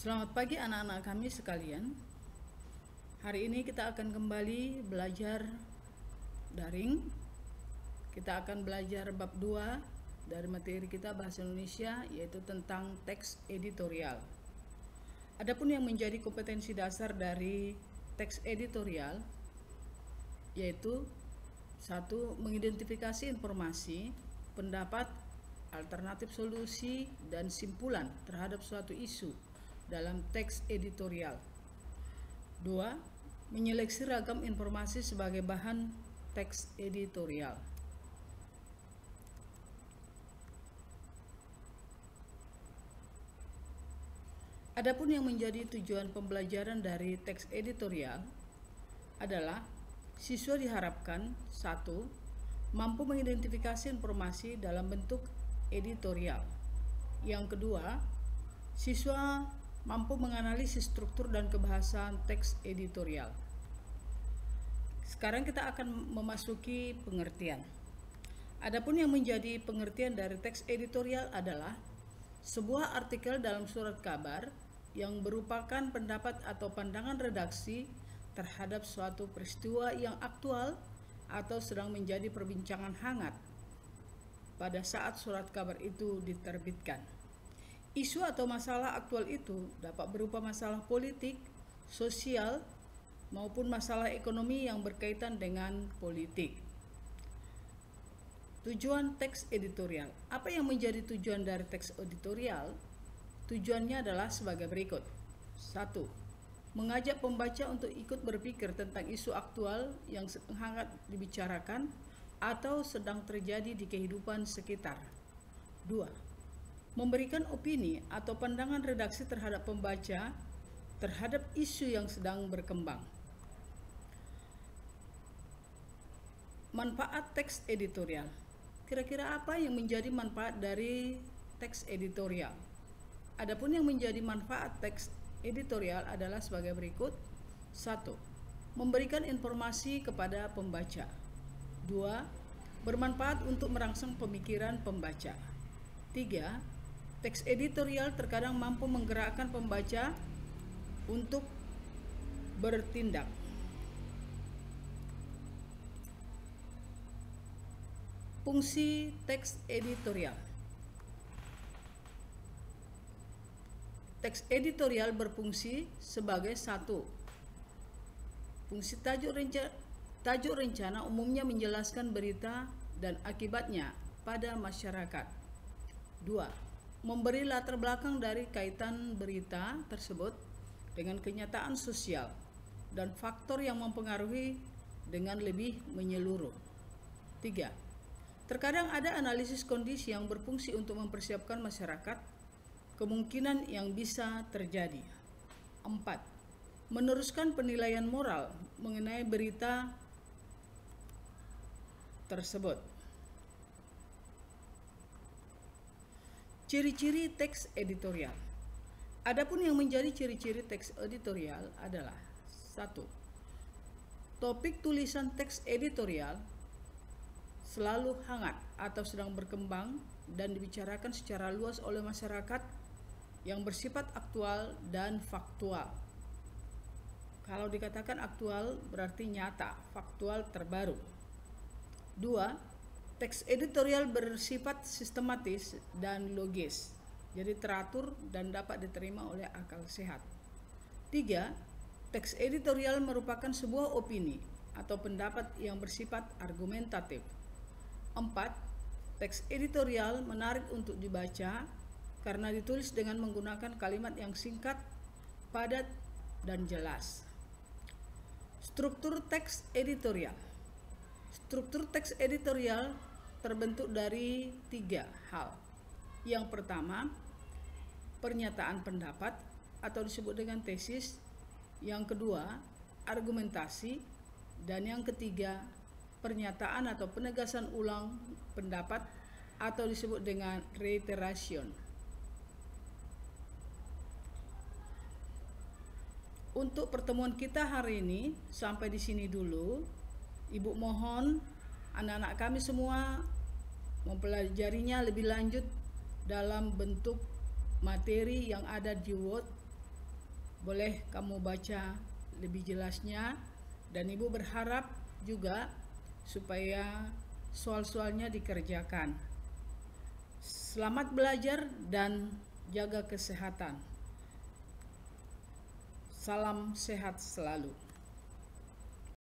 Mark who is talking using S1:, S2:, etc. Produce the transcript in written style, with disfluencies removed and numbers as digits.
S1: Selamat pagi anak-anak kami sekalian. Hari ini kita akan kembali belajar daring. Kita akan belajar bab 2 dari materi kita bahasa Indonesia, yaitu tentang teks editorial. Adapun yang menjadi kompetensi dasar dari teks editorial yaitu 1. Mengidentifikasi informasi, pendapat, alternatif solusi, dan simpulan terhadap suatu isu dalam teks editorial. 2. Menyeleksi ragam informasi sebagai bahan teks editorial. Adapun yang menjadi tujuan pembelajaran dari teks editorial adalah siswa diharapkan 1. Mampu mengidentifikasi informasi dalam bentuk editorial. Yang kedua, siswa mampu menganalisis struktur dan kebahasaan teks editorial. Sekarang kita akan memasuki pengertian. Adapun yang menjadi pengertian dari teks editorial adalah sebuah artikel dalam surat kabar yang merupakan pendapat atau pandangan redaksi terhadap suatu peristiwa yang aktual atau sedang menjadi perbincangan hangat pada saat surat kabar itu diterbitkan. Isu atau masalah aktual itu dapat berupa masalah politik, sosial, maupun masalah ekonomi yang berkaitan dengan politik. Tujuan teks editorial. Apa yang menjadi tujuan dari teks editorial? Tujuannya adalah sebagai berikut. 1. Mengajak pembaca untuk ikut berpikir tentang isu aktual yang sedang hangat dibicarakan atau sedang terjadi di kehidupan sekitar. 2. Memberikan opini atau pandangan redaksi terhadap pembaca terhadap isu yang sedang berkembang. Manfaat teks editorial. Kira-kira apa yang menjadi manfaat dari teks editorial? Adapun yang menjadi manfaat teks editorial adalah sebagai berikut. 1. Memberikan informasi kepada pembaca. 2. Bermanfaat untuk merangsang pemikiran pembaca. 3. Teks editorial terkadang mampu menggerakkan pembaca untuk bertindak. Fungsi teks editorial. Teks editorial berfungsi sebagai 1. Fungsi tajuk rencana umumnya menjelaskan berita dan akibatnya pada masyarakat. 2. Memberi latar belakang dari kaitan berita tersebut dengan kenyataan sosial dan faktor yang mempengaruhi dengan lebih menyeluruh. 3. Terkadang ada analisis kondisi yang berfungsi untuk mempersiapkan masyarakat kemungkinan yang bisa terjadi. 4. Meneruskan penilaian moral mengenai berita tersebut. Ciri-ciri teks editorial. Adapun yang menjadi ciri-ciri teks editorial adalah 1. Topik tulisan teks editorial selalu hangat atau sedang berkembang dan dibicarakan secara luas oleh masyarakat yang bersifat aktual dan faktual. Kalau dikatakan aktual berarti nyata, faktual terbaru. 2. Teks editorial bersifat sistematis dan logis, jadi teratur dan dapat diterima oleh akal sehat. 3. Teks editorial merupakan sebuah opini atau pendapat yang bersifat argumentatif. 4. Teks editorial menarik untuk dibaca karena ditulis dengan menggunakan kalimat yang singkat, padat, dan jelas. Struktur teks editorial. Struktur teks editorial terbentuk dari 3 hal. Yang pertama, pernyataan pendapat atau disebut dengan tesis. Yang kedua, argumentasi. Dan yang ketiga, pernyataan atau penegasan ulang pendapat atau disebut dengan reiteration. Untuk pertemuan kita hari ini sampai di sini dulu. Ibu mohon anak-anak kami semua mempelajarinya lebih lanjut dalam bentuk materi yang ada di Word Boleh kamu baca lebih jelasnya, dan Ibu berharap juga supaya soal-soalnya dikerjakan. Selamat belajar dan jaga kesehatan. Salam sehat selalu.